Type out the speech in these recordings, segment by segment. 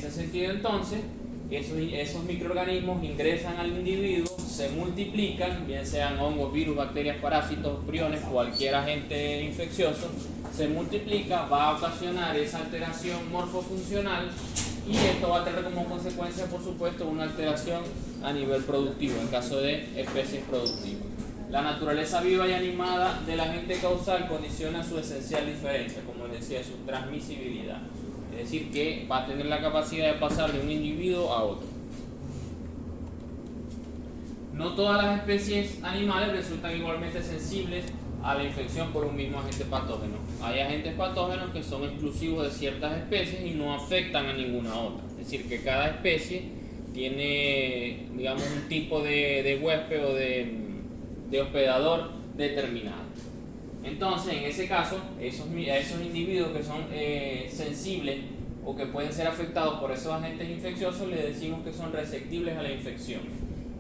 ese sentido, entonces, esos microorganismos ingresan al individuo, se multiplican, bien sean hongos, virus, bacterias, parásitos, priones, cualquier agente infeccioso, se multiplica, va a ocasionar esa alteración morfofuncional y esto va a tener como consecuencia, por supuesto, una alteración a nivel productivo, en caso de especies productivas. La naturaleza viva y animada del agente causal condiciona su esencial diferencia, como les decía, su transmisibilidad. Es decir, que va a tener la capacidad de pasar de un individuo a otro. No todas las especies animales resultan igualmente sensibles a la infección por un mismo agente patógeno. Hay agentes patógenos que son exclusivos de ciertas especies y no afectan a ninguna otra. Es decir, que cada especie tiene, digamos, un tipo de huésped o de hospedador determinado. Entonces, en ese caso, a esos individuos que son sensibles o que pueden ser afectados por esos agentes infecciosos, le decimos que son receptibles a la infección.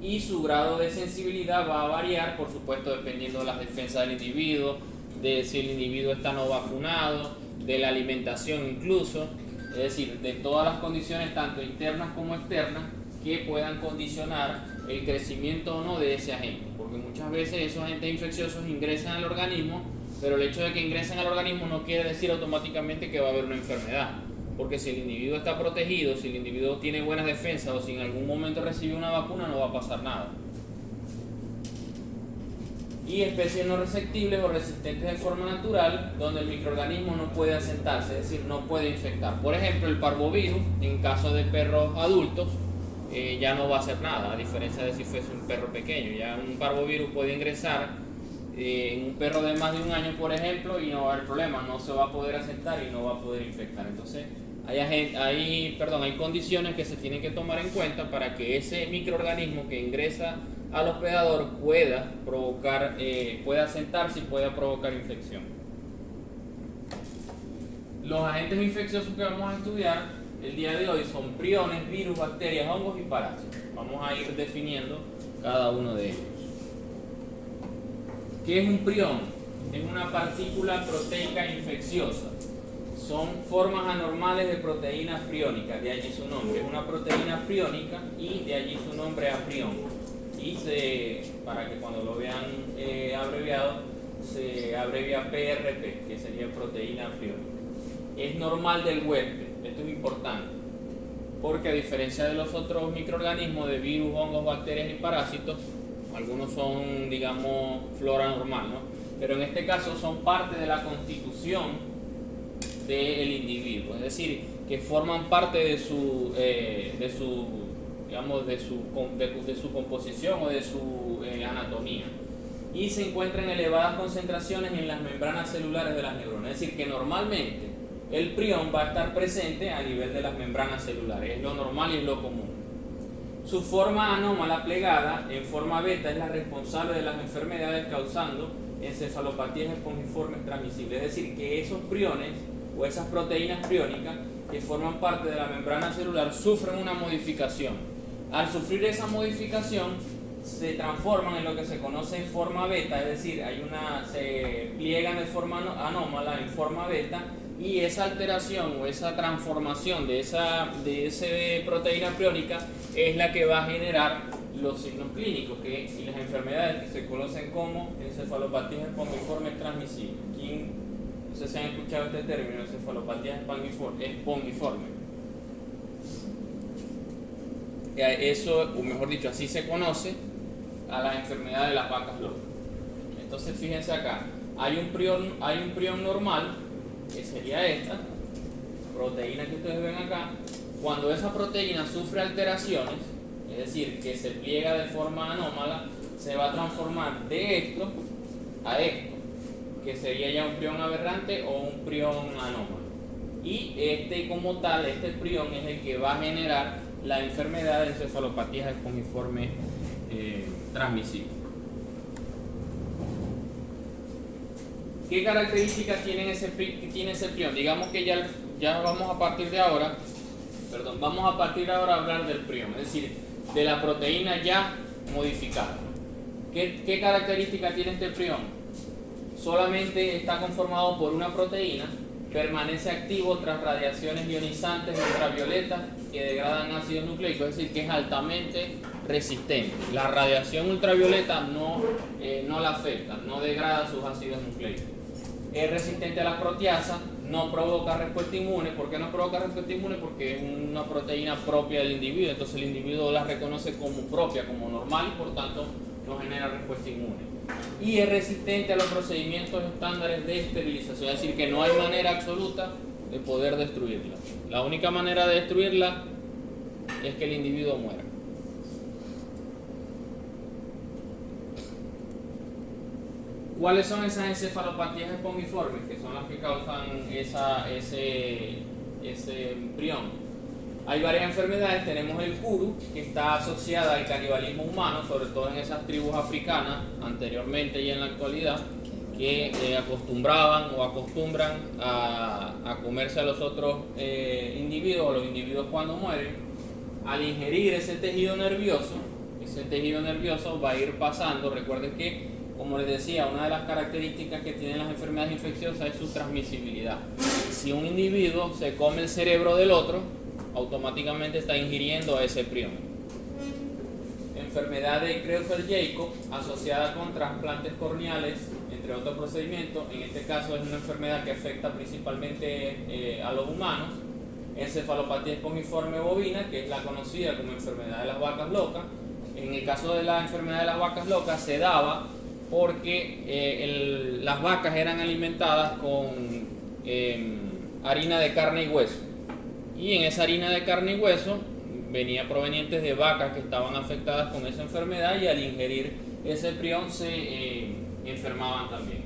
Y su grado de sensibilidad va a variar, por supuesto, dependiendo de las defensas del individuo, de si el individuo está no vacunado, de la alimentación incluso, es decir, de todas las condiciones, tanto internas como externas, que puedan condicionar el crecimiento o no de ese agente. Porque muchas veces esos agentes infecciosos ingresan al organismo, pero el hecho de que ingresen al organismo no quiere decir automáticamente que va a haber una enfermedad. Porque si el individuo está protegido, si el individuo tiene buenas defensas o si en algún momento recibe una vacuna, no va a pasar nada. Y especies no receptibles o resistentes de forma natural, donde el microorganismo no puede asentarse, es decir, no puede infectar. Por ejemplo, el parvovirus, en caso de perros adultos, ya no va a hacer nada, a diferencia de si fuese un perro pequeño. Ya un parvovirus puede ingresar en un perro de más de un año, por ejemplo, y no va a haber problema, no se va a poder asentar y no va a poder infectar. Entonces, hay condiciones que se tienen que tomar en cuenta para que ese microorganismo que ingresa al hospedador pueda asentarse y pueda provocar infección. Los agentes infecciosos que vamos a estudiar el día de hoy son priones, virus, bacterias, hongos y parásitos. Vamos a ir definiendo cada uno de ellos. ¿Qué es un prión? Es una partícula proteica infecciosa. Son formas anormales de proteínas priónicas, de allí su nombre. Es una proteína priónica y de allí su nombre aprión. Y para que cuando lo vean abreviado, se abrevia PRP, que sería proteína priónica. Es normal del huésped. Esto es importante, porque a diferencia de los otros microorganismos de virus, hongos, bacterias y parásitos, algunos son, digamos, flora normal, ¿no? Pero en este caso son parte de la constitución del individuo, es decir, que forman parte de su composición o de su anatomía, y se encuentran en elevadas concentraciones en las membranas celulares de las neuronas. Es decir, que normalmente el prión va a estar presente a nivel de las membranas celulares, es lo normal y es lo común. Su forma anómala plegada en forma beta es la responsable de las enfermedades causando encefalopatías espongiformes transmisibles. Es decir, que esos priones o esas proteínas priónicas que forman parte de la membrana celular sufren una modificación. Al sufrir esa modificación se transforman en lo que se conoce en forma beta, es decir, se pliegan de forma anómala en forma beta, y esa alteración o esa transformación de esa proteína priónica es la que va a generar los signos clínicos y las enfermedades que se conocen como encefalopatías espongiformes transmisibles. No sé si han escuchado este término, encefalopatías espongiformes. Eso, o mejor dicho, así se conoce a las enfermedades de las vacas locas. Entonces, fíjense acá, hay un prión normal, que sería esta proteína que ustedes ven acá. Cuando esa proteína sufre alteraciones, es decir, que se pliega de forma anómala, se va a transformar de esto a esto, que sería ya un prión aberrante o un prión anómalo. Y como tal, este prión es el que va a generar la enfermedad de encefalopatías espongiformes transmisibles. ¿Qué características tiene ese prión? Digamos que ya vamos a partir de ahora a hablar del prión, es decir, de la proteína ya modificada. ¿Qué características tiene este prión? Solamente está conformado por una proteína, permanece activo tras radiaciones ionizantes ultravioletas que degradan ácidos nucleicos, es decir, que es altamente resistente. La radiación ultravioleta no la afecta, no degrada sus ácidos nucleicos. Es resistente a las proteasas, no provoca respuesta inmune. ¿Por qué no provoca respuesta inmune? Porque es una proteína propia del individuo, entonces el individuo la reconoce como propia, como normal, y por tanto no genera respuesta inmune. Y es resistente a los procedimientos estándares de esterilización, es decir, que no hay manera absoluta de poder destruirla. La única manera de destruirla es que el individuo muera. ¿Cuáles son esas encefalopatías espongiformes que son las que causan ese prión? Hay varias enfermedades. Tenemos el Kuru, que está asociada al canibalismo humano, sobre todo en esas tribus africanas, anteriormente y en la actualidad, que acostumbraban o acostumbran a comerse a los otros individuos, o los individuos cuando mueren. Al ingerir ese tejido nervioso va a ir pasando. Recuerden que, como les decía, una de las características que tienen las enfermedades infecciosas es su transmisibilidad. Si un individuo se come el cerebro del otro, automáticamente está ingiriendo a ese prión. Enfermedad de Creutzfeldt-Jakob asociada con trasplantes corneales, entre otros procedimientos. En este caso es una enfermedad que afecta principalmente a los humanos. Encefalopatía espongiforme bovina, que es la conocida como enfermedad de las vacas locas. En el caso de la enfermedad de las vacas locas se daba porque las vacas eran alimentadas con harina de carne y hueso, y en esa harina de carne y hueso venía provenientes de vacas que estaban afectadas con esa enfermedad, y al ingerir ese prión se enfermaban también.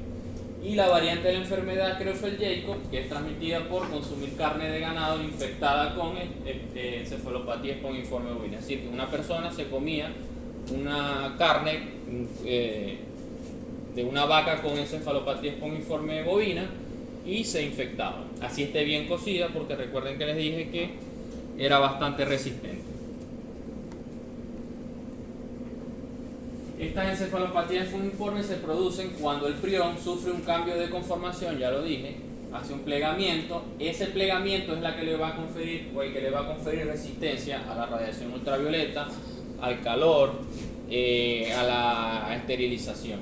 Y la variante de la enfermedad Creutzfeldt-Jakob, que es transmitida por consumir carne de ganado infectada con encefalopatía espongiforme bovina, es decir, que una persona se comía una carne de una vaca con encefalopatía espongiforme bovina y se infectaba. Así esté bien cocida, porque recuerden que les dije que era bastante resistente. Estas encefalopatías espongiformes se producen cuando el prión sufre un cambio de conformación, ya lo dije, hace un plegamiento. Ese plegamiento es la que le va a conferir, o el que le va a conferir resistencia a la radiación ultravioleta, al calor, a la esterilización,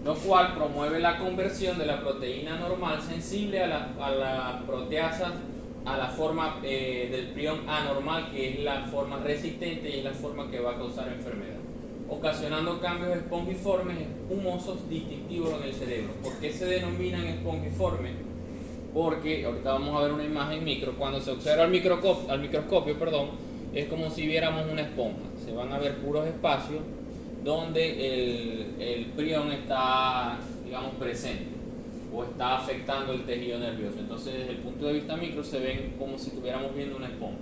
lo cual promueve la conversión de la proteína normal sensible a las proteasas a la forma del prión anormal, que es la forma resistente y es la forma que va a causar enfermedad, ocasionando cambios espongiformes espumosos distintivos en el cerebro. ¿Por qué se denominan espongiformes? Porque ahorita vamos a ver una imagen micro. Cuando se observa al microscopio, es como si viéramos una esponja. Se van a ver puros espacios donde el prión está, digamos, presente o está afectando el tejido nervioso. Entonces, desde el punto de vista micro, se ven como si estuviéramos viendo una esponja.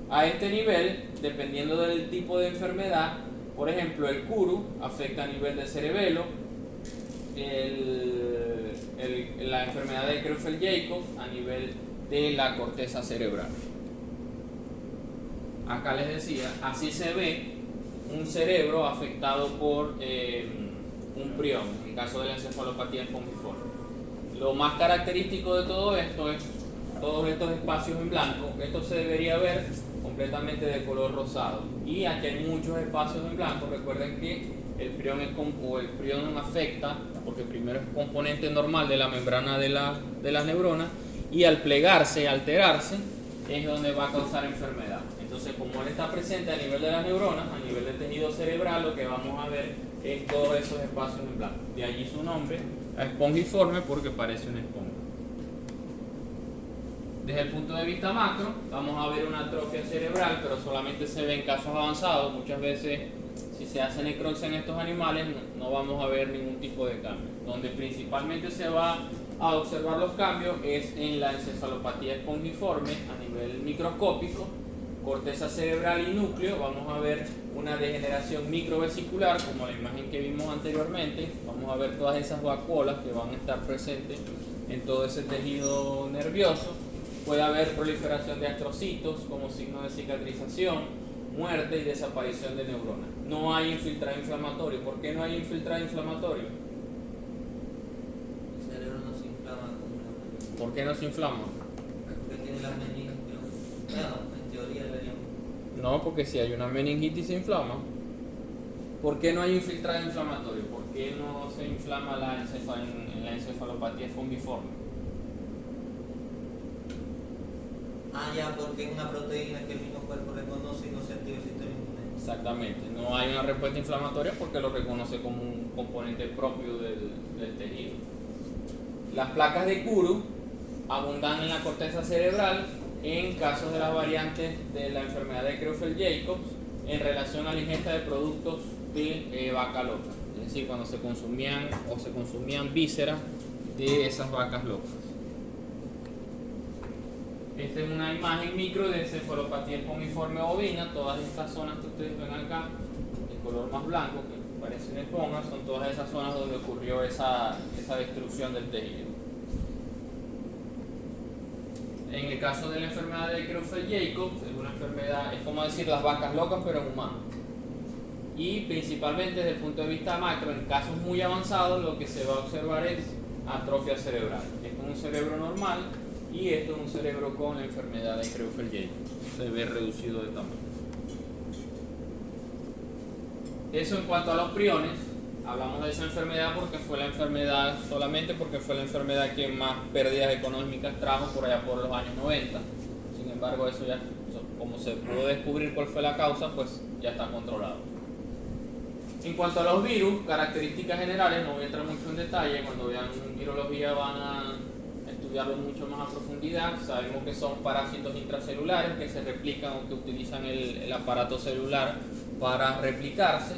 A este nivel, dependiendo del tipo de enfermedad, por ejemplo, el Kuru afecta a nivel de cerebelo, la enfermedad de Creutzfeldt-Jakob a nivel de la corteza cerebral. Acá les decía, así se ve un cerebro afectado por un prión, en el caso de la encefalopatía espongiforme. Lo más característico de todo esto es todos estos espacios en blanco. Esto se debería ver completamente de color rosado, y aquí hay muchos espacios en blanco. Recuerden que el prión afecta, porque primero es componente normal de la membrana de las neuronas, y al plegarse, alterarse, es donde va a causar enfermedad. Entonces, como él está presente a nivel de las neuronas, a nivel del tejido cerebral, lo que vamos a ver es todos esos espacios en blanco. De allí su nombre, espongiforme, porque parece una esponja. Desde el punto de vista macro, vamos a ver una atrofia cerebral, pero solamente se ve en casos avanzados. Muchas veces, si se hace necropsia en estos animales, no vamos a ver ningún tipo de cambio. Donde principalmente se va a observar los cambios es en la encefalopatía espongiforme a nivel microscópico, corteza cerebral y núcleo. Vamos a ver una degeneración microvesicular, como la imagen que vimos anteriormente. Vamos a ver todas esas vacuolas que van a estar presentes en todo ese tejido nervioso. Puede haber proliferación de astrocitos como signo de cicatrización, muerte y desaparición de neuronas. No hay infiltrado inflamatorio. ¿Por qué no hay infiltrado inflamatorio? El cerebro no se inflama como una ¿Por qué no se inflama? Porque tiene la meningitis, bueno, en teoría deberíamos. No, porque si hay una meningitis se inflama. ¿Por qué no hay infiltrado inflamatorio? ¿Por qué no se inflama en la encefalopatía fungiforme? Ah, ya, porque es una proteína que el mismo cuerpo reconoce y no se activa el sistema inmune. Exactamente, no hay una respuesta inflamatoria porque lo reconoce como un componente propio del tejido. Las placas de Kuru abundan en la corteza cerebral en casos de las variantes de la enfermedad de Creutzfeldt-Jacobs en relación a la ingesta de productos de vaca loca, es decir, cuando se consumían vísceras de esas vacas locas. Esta es una imagen micro de encefalopatía espongiforme bovina. Todas estas zonas que ustedes ven acá, de color más blanco, que parecen esponjas, son todas esas zonas donde ocurrió esa destrucción del tejido. En el caso de la enfermedad de Creutzfeldt-Jacobs, es una enfermedad, es como decir las vacas locas, pero en humanos. Y principalmente desde el punto de vista macro, en casos muy avanzados, lo que se va a observar es atrofia cerebral. Esto es un cerebro normal y esto es un cerebro con la enfermedad de Creutzfeldt-Jacobs. Se ve reducido de tamaño. Eso en cuanto a los priones. Hablamos de esa enfermedad solamente porque fue la enfermedad que más pérdidas económicas trajo por allá por los años 90. Sin embargo, eso ya, como se pudo descubrir cuál fue la causa, pues ya está controlado. En cuanto a los virus, características generales, no voy a entrar mucho en detalle. Cuando vean virología van a estudiarlo mucho más a profundidad. Sabemos que son parásitos intracelulares que se replican o que utilizan el aparato celular para replicarse.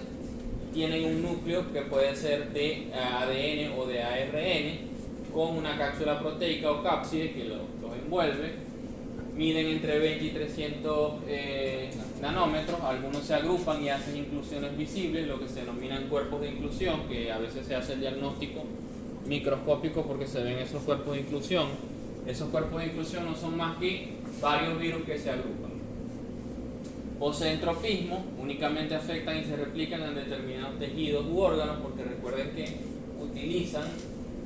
Tienen un núcleo que puede ser de ADN o de ARN con una cápsula proteica o cápside que los envuelve. Miden entre 20 y 300 nanómetros. Algunos se agrupan y hacen inclusiones visibles, lo que se denominan cuerpos de inclusión, que a veces se hace el diagnóstico microscópico porque se ven esos cuerpos de inclusión. Esos cuerpos de inclusión no son más que varios virus que se agrupan. Poseen tropismo, únicamente afectan y se replican en determinados tejidos u órganos, porque recuerden que utilizan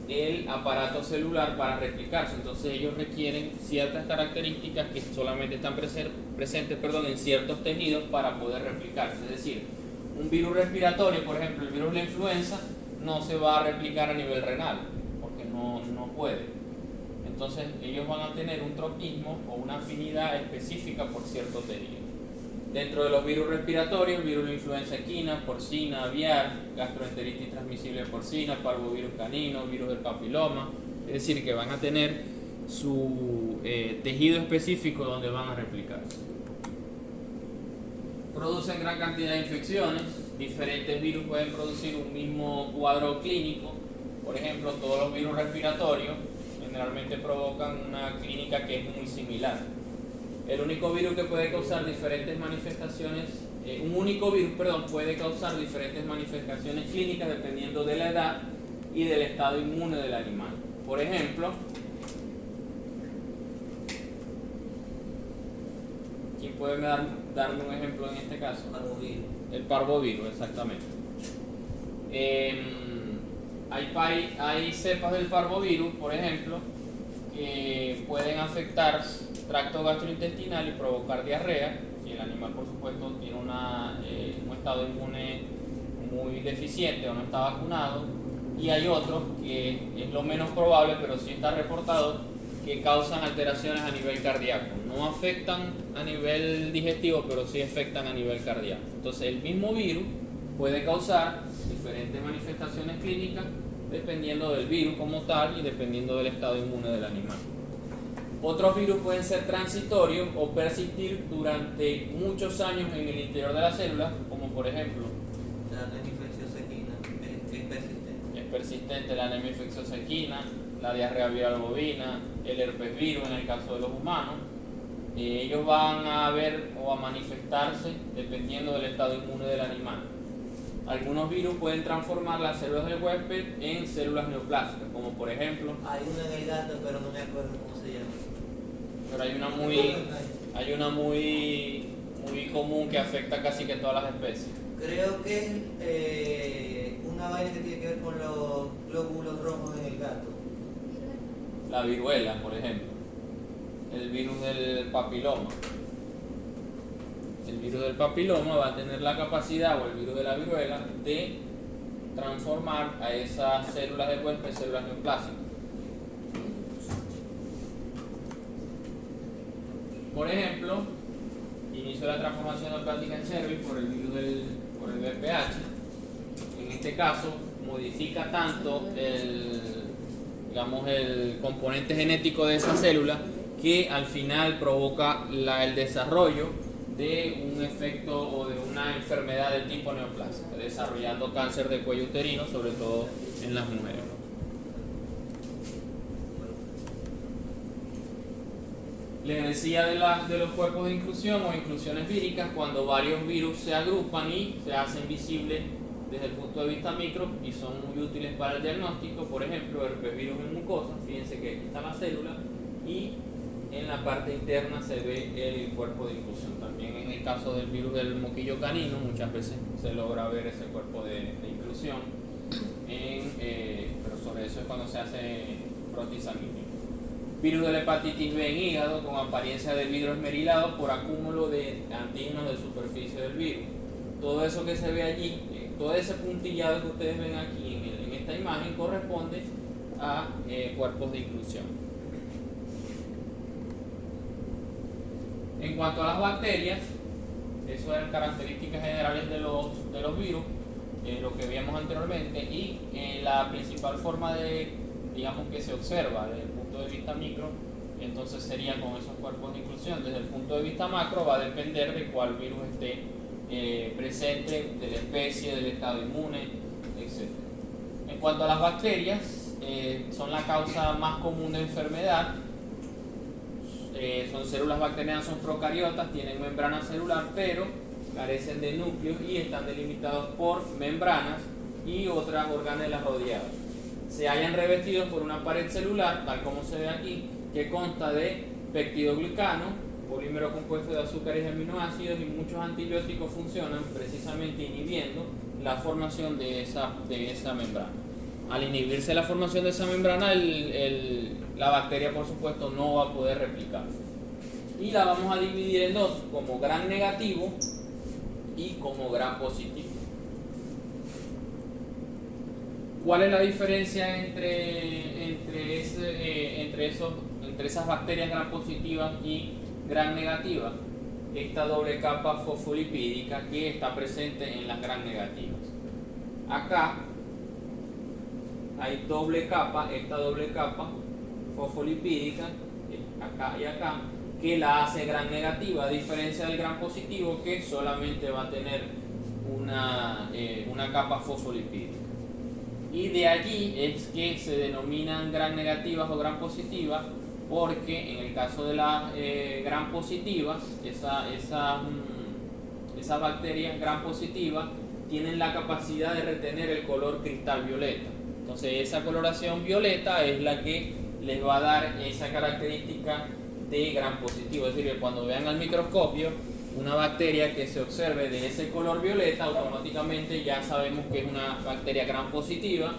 el aparato celular para replicarse. Entonces ellos requieren ciertas características que solamente están presentes en ciertos tejidos para poder replicarse. Es decir, un virus respiratorio, por ejemplo, el virus de la influenza, no se va a replicar a nivel renal, porque no puede. Entonces ellos van a tener un tropismo o una afinidad específica por cierto tejido. Dentro de los virus respiratorios, el virus de influenza equina, porcina, aviar, gastroenteritis transmisible porcina, parvovirus canino, virus del papiloma, es decir, que van a tener su tejido específico donde van a replicarse. Producen gran cantidad de infecciones. Diferentes virus pueden producir un mismo cuadro clínico. Por ejemplo, todos los virus respiratorios generalmente provocan una clínica que es muy similar. El único virus que puede causar diferentes manifestaciones, puede causar diferentes manifestaciones clínicas dependiendo de la edad y del estado inmune del animal. Por ejemplo, ¿quién puede darme un ejemplo en este caso? Parvovirus. El parvovirus, exactamente. Hay cepas del parvovirus, por ejemplo, que pueden afectar tracto gastrointestinal y provocar diarrea, si el animal por supuesto tiene un estado inmune muy deficiente o no está vacunado, y hay otros que es lo menos probable, pero sí está reportado, que causan alteraciones a nivel cardíaco. No afectan a nivel digestivo, pero sí afectan a nivel cardíaco. Entonces el mismo virus puede causar diferentes manifestaciones clínicas dependiendo del virus como tal y dependiendo del estado inmune del animal. Otros virus pueden ser transitorios o persistir durante muchos años en el interior de las células, como por ejemplo La anemia infecciosa equina es persistente. Es persistente la anemia infecciosa equina, la diarrea viral bovina, el herpes virus en el caso de los humanos. Ellos van a ver o a manifestarse dependiendo del estado inmune del animal. Algunos virus pueden transformar las células del huésped en células neoplásicas, como por ejemplo... Hay una en el gato, pero no me acuerdo cómo se llama. Pero hay una muy común que afecta casi que todas las especies. Creo que es una vaina que tiene que ver con los glóbulos rojos en el gato. la viruela, por ejemplo, el virus del papiloma. El virus del papiloma va a tener la capacidad, o el virus de la viruela, de transformar a esas células de huésped en células neoplásicas. Por ejemplo, inicio la transformación neoplástica en cervix por el virus por el VPH. En este caso, modifica tanto el componente genético de esa célula que al final provoca el desarrollo de un efecto o de una enfermedad de tipo neoplásica, desarrollando cáncer de cuello uterino, sobre todo en las mujeres. Les decía de los cuerpos de inclusión o inclusiones víricas, cuando varios virus se agrupan y se hacen visibles desde el punto de vista micro y son muy útiles para el diagnóstico. Por ejemplo, herpesvirus en mucosa, fíjense que aquí está la célula y en la parte interna se ve el cuerpo de inclusión. También en el caso del virus del moquillo canino, muchas veces se logra ver ese cuerpo de inclusión, pero sobre eso es cuando se hace prótesis sanguínea. Virus de la hepatitis B en hígado con apariencia de vidrio esmerilado por acúmulo de antígenos de superficie del virus. Todo eso que se ve allí, todo ese puntillado que ustedes ven aquí en esta imagen corresponde a cuerpos de inclusión. En cuanto a las bacterias, eso eran características generales de los virus, lo que vimos anteriormente, y la principal forma digamos que se observa desde el punto de vista micro, entonces sería con esos cuerpos de inclusión. Desde el punto de vista macro va a depender de cuál virus esté presente, de la especie, del estado inmune, etc. En cuanto a las bacterias, son la causa más común de enfermedad. Son células bacterianas, son procariotas, tienen membrana celular, pero carecen de núcleos y están delimitados por membranas y otras organelas rodeadas. Se hallan revestidos por una pared celular, tal como se ve aquí, que consta de peptidoglicano, polímero compuesto de azúcares y aminoácidos, y muchos antibióticos funcionan precisamente inhibiendo la formación de esa membrana. Al inhibirse la formación de esa membrana, la bacteria, por supuesto, no va a poder replicarse. Y la vamos a dividir en dos, como gram negativo y como gram positivo. ¿Cuál es la diferencia entre esas bacterias gram positivas y gram negativas? Esta doble capa fosfolipídica que está presente en las gram negativas. Acá hay esta doble capa fosfolipídica, acá y acá, que la hace gram negativa, a diferencia del gram positivo, que solamente va a tener una capa fosfolipídica. Y de allí es que se denominan gram negativas o gram positivas, porque en el caso de las gram positivas, esas bacterias gram positivas tienen la capacidad de retener el color cristal violeta. Entonces esa coloración violeta es la que les va a dar esa característica de gram positivo. Es decir, que cuando vean al microscopio una bacteria que se observe de ese color violeta, automáticamente ya sabemos que es una bacteria gram positiva,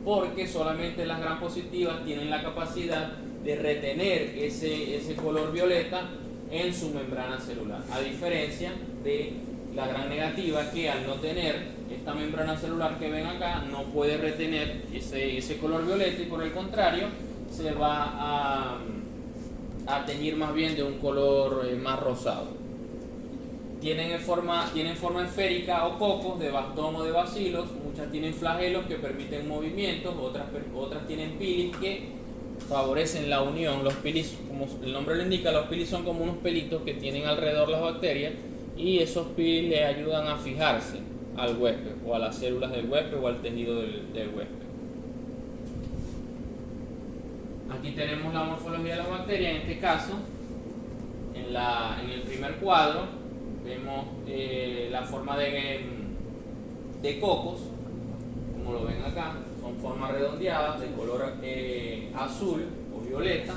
porque solamente las gram positivas tienen la capacidad de retener ese color violeta en su membrana celular, a diferencia de la gram negativa, que al no tener esta membrana celular que ven acá, no puede retener ese color violeta, y por el contrario se va a teñir más bien de un color más rosado. Tienen forma esférica o cocos de bastón o de bacilos. Muchas tienen flagelos que permiten movimientos, otras tienen pilis que favorecen la unión. Los pilis, como el nombre lo indica, los pilis son como unos pelitos que tienen alrededor las bacterias, y esos pilis le ayudan a fijarse al huésped o a las células del huésped o al tejido del huésped. Aquí tenemos la morfología de las bacterias. En este caso, en el primer cuadro vemos la forma de cocos, como lo ven acá. Son formas redondeadas de color azul o violeta.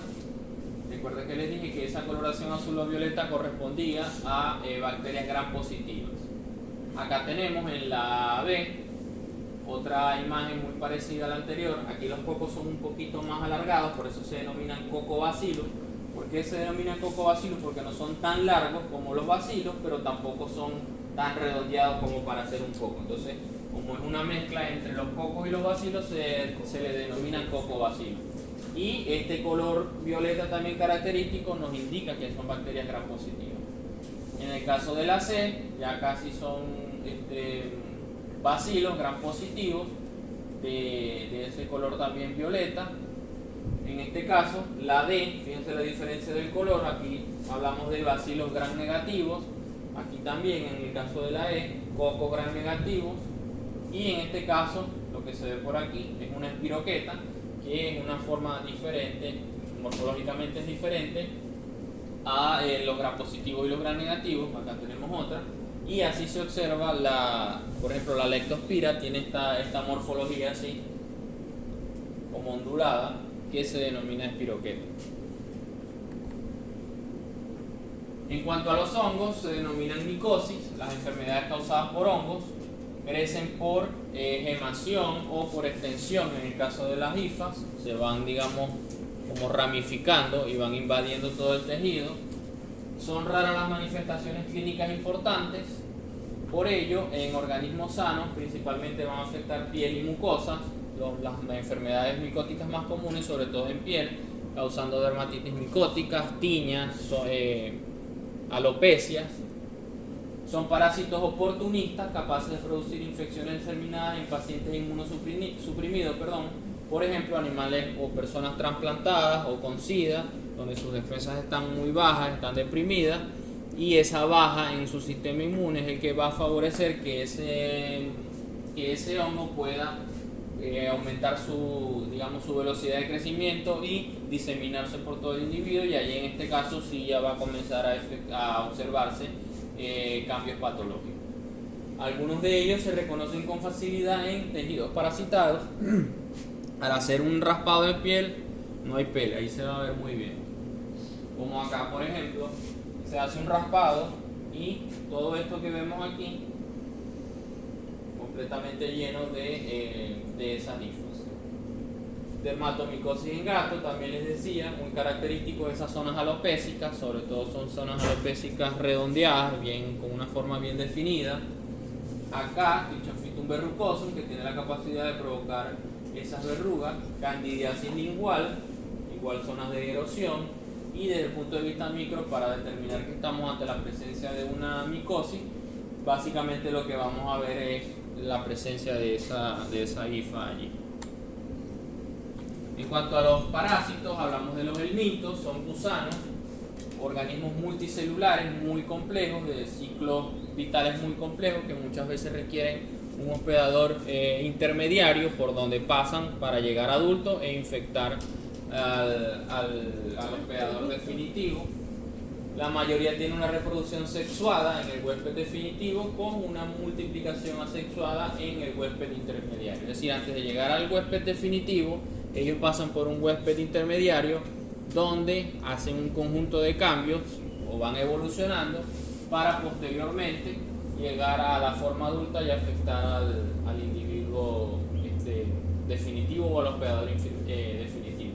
Recuerden que les dije que esa coloración azul o violeta correspondía a bacterias gram positivas. Acá tenemos en la B Otra imagen muy parecida a la anterior, aquí los cocos son un poquito más alargados, por eso se denominan cocobacilos. ¿Por qué se denominan cocobacilos? Porque no son tan largos como los bacilos, pero tampoco son tan redondeados como para hacer un coco. Entonces, como es una mezcla entre los cocos y los bacilos, se le denominan cocobacilos. Y este color violeta también característico nos indica que son bacterias gram positivas. En el caso de la C, ya casi son bacilos gram positivos de ese color también violeta. En este caso, la D, fíjense la diferencia del color, aquí hablamos de bacilos gram negativos, aquí también en el caso de la E, coco gram negativos, y en este caso, lo que se ve por aquí es una espiroqueta, que es una forma diferente, morfológicamente es diferente a los gram positivos y los gram negativos. Acá tenemos otra, y así se observa, por ejemplo, la leptospira tiene esta morfología así, como ondulada, que se denomina espiroqueta. En cuanto a los hongos, se denominan micosis. Las enfermedades causadas por hongos crecen por gemación o por extensión. En el caso de las hifas, se van, digamos, como ramificando y van invadiendo todo el tejido. Son raras las manifestaciones clínicas importantes. Por ello, en organismos sanos, principalmente van a afectar piel y mucosas. Las enfermedades micóticas más comunes, sobre todo en piel, causando dermatitis micóticas, tiñas, alopecias. Son parásitos oportunistas capaces de producir infecciones determinadas en pacientes inmunosuprimidos, por ejemplo, animales o personas trasplantadas o con SIDA, donde sus defensas están muy bajas, están deprimidas, y esa baja en su sistema inmune es el que va a favorecer que ese hongo pueda aumentar su velocidad de crecimiento y diseminarse por todo el individuo, y allí en este caso sí ya va a comenzar a observarse cambios patológicos. Algunos de ellos se reconocen con facilidad en tejidos parasitados. Al hacer un raspado de piel no hay pele, ahí se va a ver muy bien. Como acá, por ejemplo, se hace un raspado y todo esto que vemos aquí completamente lleno de esas hifas. Dermatomicosis en gato, también les decía, muy característico de esas zonas alopécicas, sobre todo son zonas alopécicas redondeadas, con una forma bien definida. Acá, Trichophytum verrucosum, que tiene la capacidad de provocar esas verrugas. Candidiasis lingual, igual zonas de erosión. Y desde el punto de vista micro, para determinar que estamos ante la presencia de una micosis, básicamente lo que vamos a ver es la presencia de esa hifa allí. En cuanto a los parásitos, hablamos de los helmintos, son gusanos, organismos multicelulares muy complejos, de ciclos vitales muy complejos, que muchas veces requieren un hospedador intermediario por donde pasan para llegar a adultos e infectar al hospedador definitivo. La mayoría tiene una reproducción sexuada en el huésped definitivo con una multiplicación asexuada en el huésped intermediario. Es decir, antes de llegar al huésped definitivo, ellos pasan por un huésped intermediario donde hacen un conjunto de cambios o van evolucionando para posteriormente llegar a la forma adulta y afectar al individuo definitivo o al hospedador definitivo.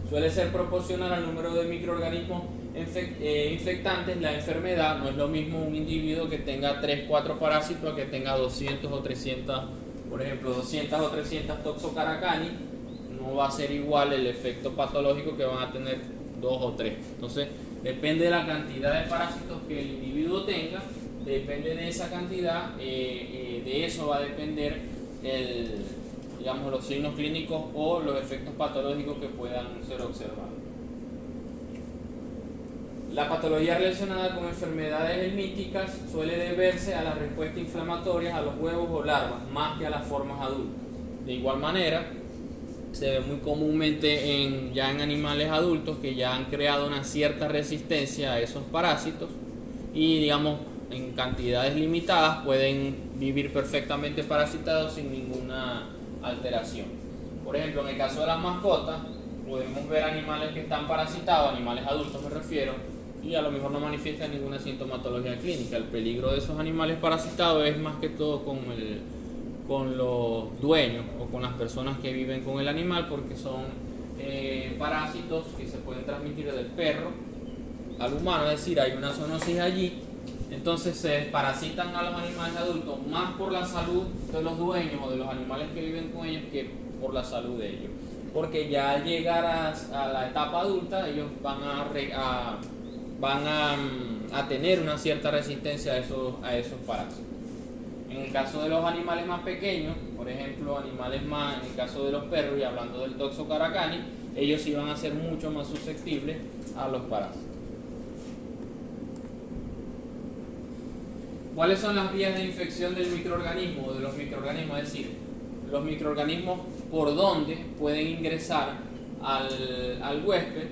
Suele ser proporcional al número de microorganismos infectantes la enfermedad. No es lo mismo un individuo que tenga 3-4 parásitos a que tenga 200 o 300, por ejemplo 200 o 300 Toxocaracani. No va a ser igual el efecto patológico que van a tener 2 o 3. Entonces depende de la cantidad de parásitos que el individuo tenga, depende de esa cantidad, de eso va a depender los signos clínicos o los efectos patológicos que puedan ser observados. La patología relacionada con enfermedades helmínticas suele deberse a la respuesta inflamatoria a los huevos o larvas, más que a las formas adultas. De igual manera, se ve muy comúnmente ya en animales adultos que ya han creado una cierta resistencia a esos parásitos y, en cantidades limitadas pueden vivir perfectamente parasitados sin ninguna alteración. Por ejemplo, en el caso de las mascotas, podemos ver animales que están parasitados, animales adultos me refiero, y a lo mejor no manifiestan ninguna sintomatología clínica. El peligro de esos animales parasitados es más que todo con con los dueños o con las personas que viven con el animal, porque son parásitos que se pueden transmitir del perro al humano, es decir, hay una zoonosis allí. Entonces se parasitan a los animales adultos más por la salud de los dueños o de los animales que viven con ellos que por la salud de ellos. Porque ya al llegar a la etapa adulta, ellos van a tener una cierta resistencia a esos parásitos. En el caso de los animales más pequeños, por ejemplo, en el caso de los perros, y hablando del Toxocaracani, ellos sí van a ser mucho más susceptibles a los parásitos. ¿Cuáles son las vías de infección del microorganismo o de los microorganismos? Es decir, los microorganismos por donde pueden ingresar al huésped.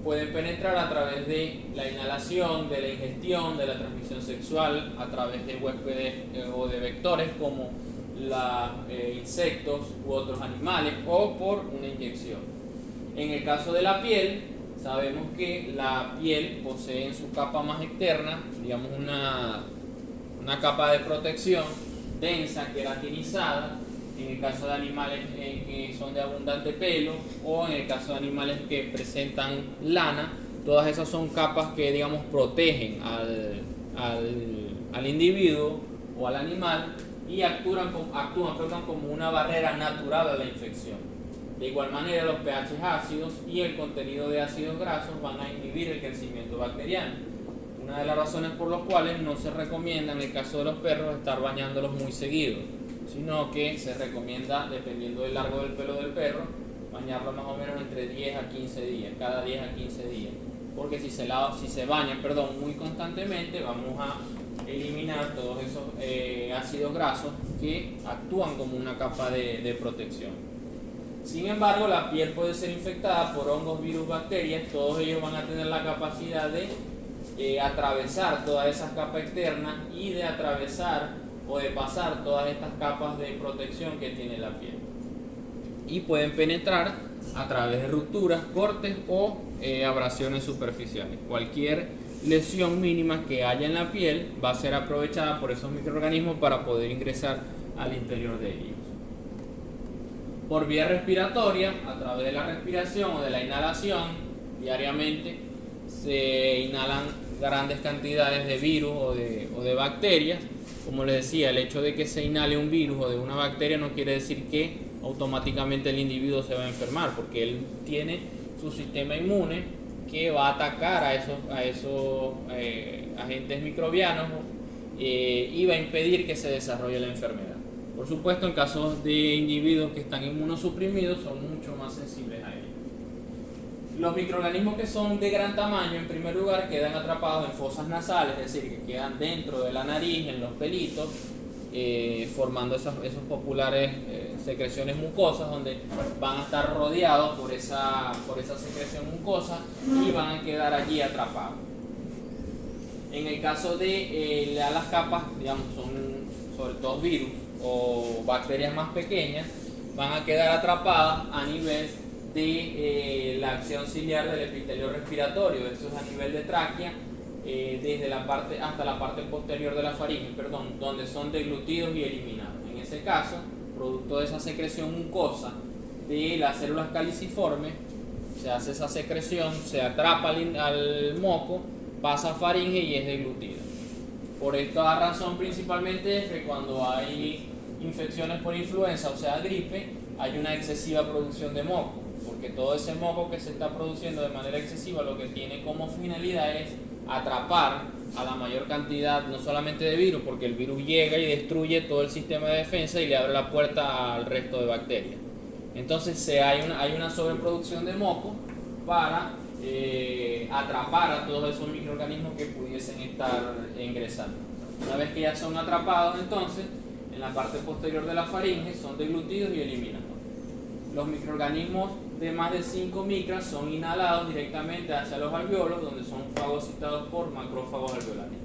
Pueden penetrar a través de la inhalación, de la ingestión, de la transmisión sexual, a través de huéspedes o de vectores como insectos u otros animales, o por una inyección. En el caso de la piel, sabemos que la piel posee en su capa más externa, digamos una capa de protección densa, queratinizada, en el caso de animales que son de abundante pelo, o en el caso de animales que presentan lana. Todas esas son capas que, digamos, protegen al individuo o al animal y actúan como una barrera natural a la infección. De igual manera, los pH ácidos y el contenido de ácidos grasos van a inhibir el crecimiento bacteriano. Una de las razones por las cuales no se recomienda en el caso de los perros estar bañándolos muy seguido, sino que se recomienda, dependiendo del largo del pelo del perro, bañarlo más o menos entre 10 a 15 días, cada 10 a 15 días. Porque si se bañan muy constantemente, vamos a eliminar todos esos ácidos grasos que actúan como una capa de protección. Sin embargo, la piel puede ser infectada por hongos, virus, bacterias. Todos ellos van a tener la capacidad de atravesar todas esas capas externas y de atravesar o de pasar todas estas capas de protección que tiene la piel. Y pueden penetrar a través de rupturas, cortes o abrasiones superficiales. Cualquier lesión mínima que haya en la piel va a ser aprovechada por esos microorganismos para poder ingresar al interior de ellos. Por vía respiratoria, a través de la respiración o de la inhalación, diariamente se inhalan grandes cantidades de virus o de bacterias. Como les decía, el hecho de que se inhale un virus o de una bacteria no quiere decir que automáticamente el individuo se va a enfermar, porque él tiene su sistema inmune que va a atacar a esos agentes microbianos y va a impedir que se desarrolle la enfermedad. Por supuesto, en casos de individuos que están inmunosuprimidos son mucho más sensibles a ello. Los microorganismos que son de gran tamaño, en primer lugar, quedan atrapados en fosas nasales, es decir, que quedan dentro de la nariz, en los pelitos, formando esos populares secreciones mucosas, donde van a estar rodeados por esa secreción mucosa y van a quedar allí atrapados. En el caso de las capas, digamos, son sobre todo virus o bacterias más pequeñas, van a quedar atrapadas a nivel de la acción ciliar del epitelio respiratorio. Eso es a nivel de tráquea, desde la parte hasta la parte posterior de la faringe, donde son deglutidos y eliminados. En ese caso, producto de esa secreción mucosa de las células caliciformes, se hace esa secreción, se atrapa al moco, pasa a faringe y es deglutido. Por esta razón principalmente es que cuando hay infecciones por influenza, o sea gripe, hay una excesiva producción de moco, porque todo ese moco que se está produciendo de manera excesiva lo que tiene como finalidad es atrapar a la mayor cantidad, no solamente de virus, porque el virus llega y destruye todo el sistema de defensa y le abre la puerta al resto de bacterias. Entonces hay una sobreproducción de moco para atrapar a todos esos microorganismos que pudiesen estar ingresando. Una vez que ya son atrapados, entonces, en la parte posterior de la faringe son deglutidos y eliminados. Los microorganismos de más de 5 micras son inhalados directamente hacia los alveolos, donde son fagocitados por macrófagos alveolares.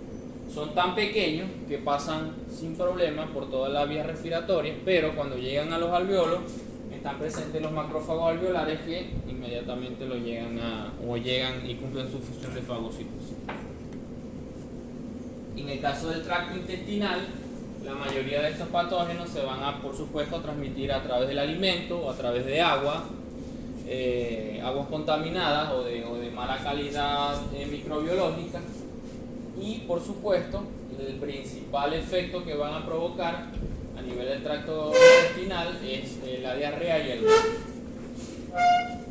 Son tan pequeños que pasan sin problema por toda la vía respiratoria, pero cuando llegan a los alveolos están presentes los macrófagos alveolares que inmediatamente llegan y cumplen su función de fagocitosis. En el caso del tracto intestinal, La mayoría de estos patógenos se van a, por supuesto, transmitir a través del alimento o a través de agua, aguas contaminadas o de mala calidad microbiológica, y por supuesto el principal efecto que van a provocar a nivel del tracto intestinal es la diarrea y el vómito.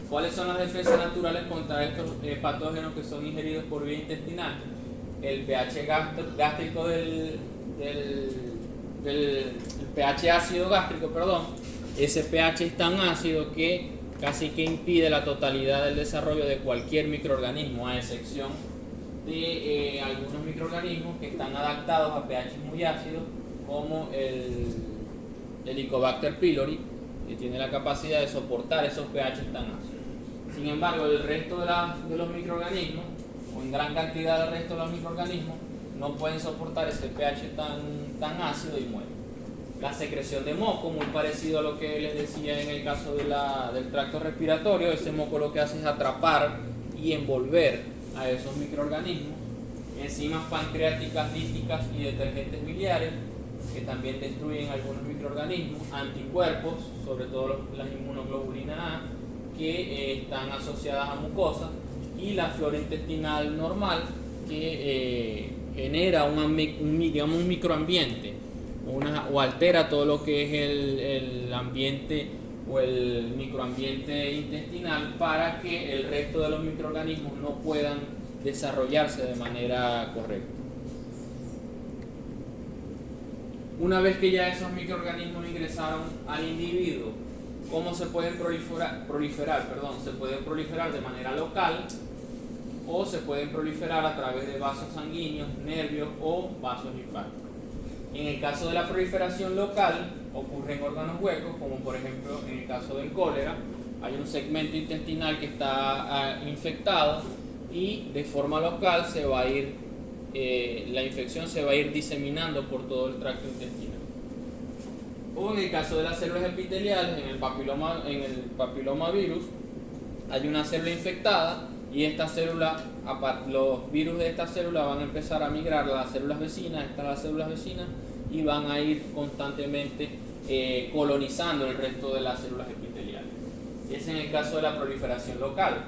¿Cuáles son las defensas naturales contra estos patógenos que son ingeridos por vía intestinal? El pH gástrico del pH ácido gástrico, perdón. Ese pH es tan ácido que casi que impide la totalidad del desarrollo de cualquier microorganismo, a excepción de algunos microorganismos que están adaptados a pH muy ácidos, como el Helicobacter pylori, que tiene la capacidad de soportar esos pH tan ácidos. Sin embargo, el resto de los microorganismos, o en gran cantidad del resto de los microorganismos, no pueden soportar ese pH tan ácido y mueren. La secreción de moco, muy parecido a lo que les decía en el caso del tracto respiratorio. Ese moco lo que hace es atrapar y envolver a esos microorganismos. Enzimas pancreáticas, líticas y detergentes biliares, que también destruyen algunos microorganismos. Anticuerpos, sobre todo las inmunoglobulinas A, que están asociadas a mucosa. Y la flora intestinal normal, que genera un microambiente o altera todo lo que es el ambiente o el microambiente intestinal, para que el resto de los microorganismos no puedan desarrollarse de manera correcta. Una vez que ya esos microorganismos ingresaron al individuo, ¿cómo se pueden proliferar? Se pueden proliferar de manera local, o se pueden proliferar a través de vasos sanguíneos, nervios o vasos linfáticos. En el caso de la proliferación local, ocurre en órganos huecos, como por ejemplo en el caso del cólera. Hay un segmento intestinal que está infectado, y de forma local la infección se va a ir diseminando por todo el tracto intestinal. O en el caso de las células epiteliales, en el papilomavirus, hay una célula infectada, y esta célula, los virus de esta célula van a empezar a migrar a las células vecinas, y van a ir constantemente colonizando el resto de las células epiteliales. Es en el caso de la proliferación local,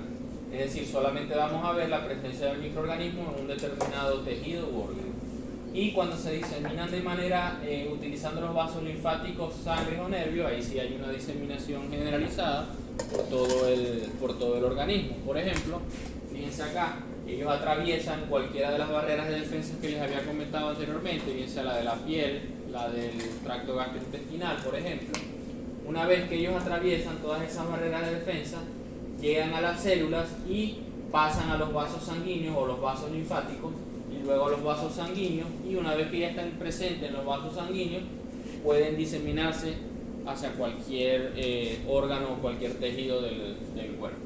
es decir, solamente vamos a ver la presencia del microorganismo en un determinado tejido u órgano. Y cuando se diseminan de manera, utilizando los vasos linfáticos, sangre o nervios, ahí sí hay una diseminación generalizada por todo el organismo. Por ejemplo, fíjense acá, ellos atraviesan cualquiera de las barreras de defensa que les había comentado anteriormente, bien sea la de la piel, la del tracto gastrointestinal, por ejemplo. Una vez que ellos atraviesan todas esas barreras de defensa, llegan a las células y pasan a los vasos sanguíneos o los vasos linfáticos, y luego a los vasos sanguíneos, y una vez que ya están presentes en los vasos sanguíneos, pueden diseminarse hacia cualquier órgano o cualquier tejido del cuerpo.